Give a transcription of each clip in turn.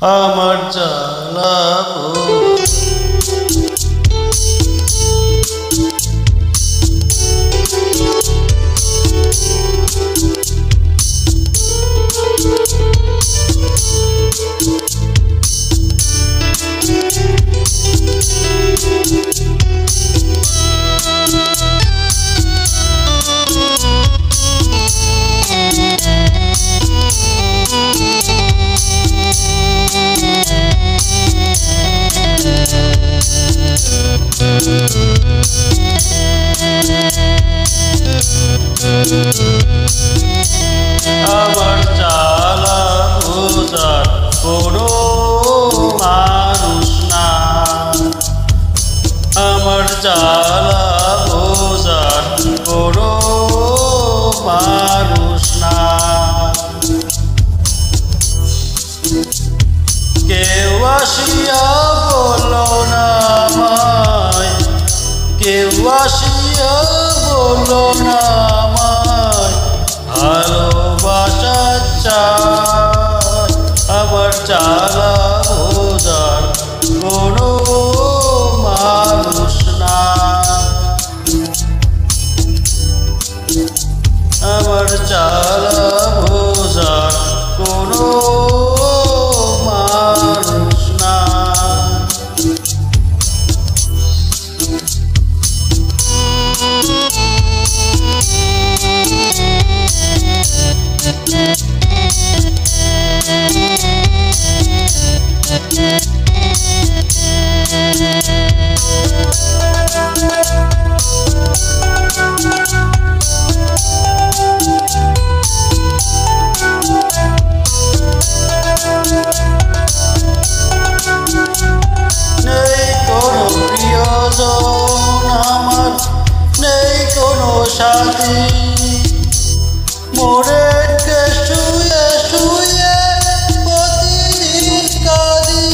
আমার জ্বালাবো আমার জ্বালা বোঝার কোনো মানুষ না, আমার জ্বালা বোঝার কোনো মানুষ না। কেউ আসিয়া বললো না আমায়, কেউ আসিয়া বললো না আমায় ভালোবাসা চায়। আমার জ্বালা বোঝার কোনো মানুষ না, আমার জ্বালা বোঝার কোনো মানুষ না। আমার নেই কোনো সাথী, মোড়েকে শুয়ে শুয়ে প্রতিদিন কাঁদি।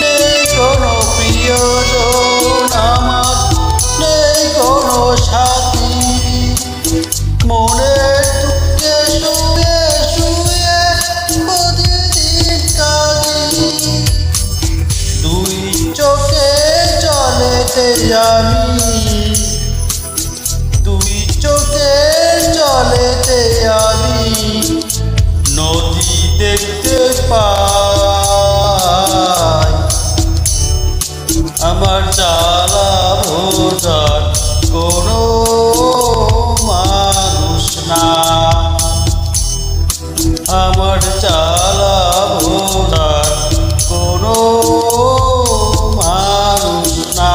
নেই কোনো প্রিয়জন আমার, নেই কোনো সাথী, মনের দুঃখে শুয়ে শুয়ে প্রতিদিন কাঁদি। দুই চোখে জলেতে আমি, দুই চোখে জলেতে আমি নদী দেখতে পাই। আমার জ্বালা বোঝার কোনো মানুষ না, আমার জ্বালা বোঝার কোনো মানুষ না।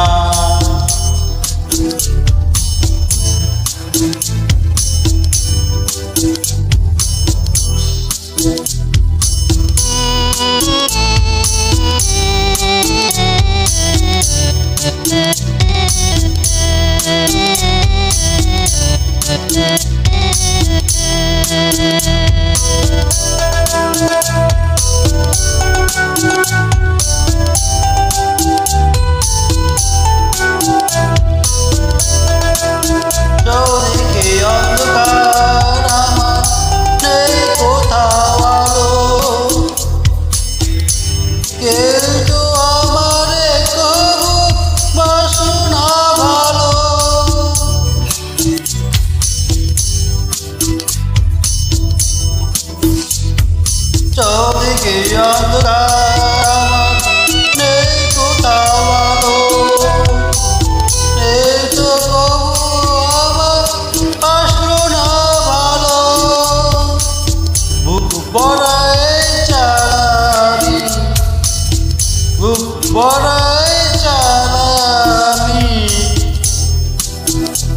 চৌদিকে অন্ধকার নেই কোথাও আলো, নেই তো কবু আমার আসলো না ভালো। বুক ভরায় চালামি, বুক ভরায় চালামি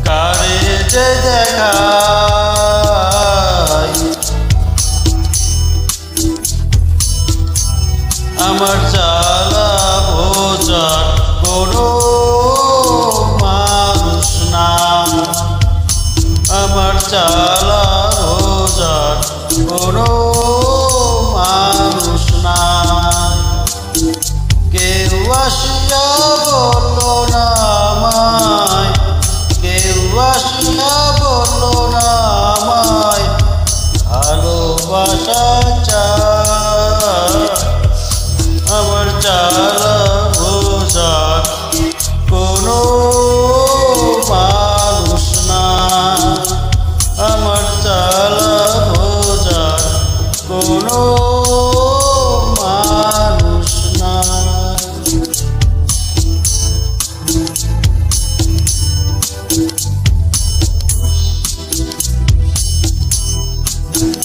কারে যে দেখা। আমার জ্বালা বোঝার কোনো মানুষ না, আমার জ্বালা বোঝার কোনো মানুষ না। কেউ আসিয়া বললো না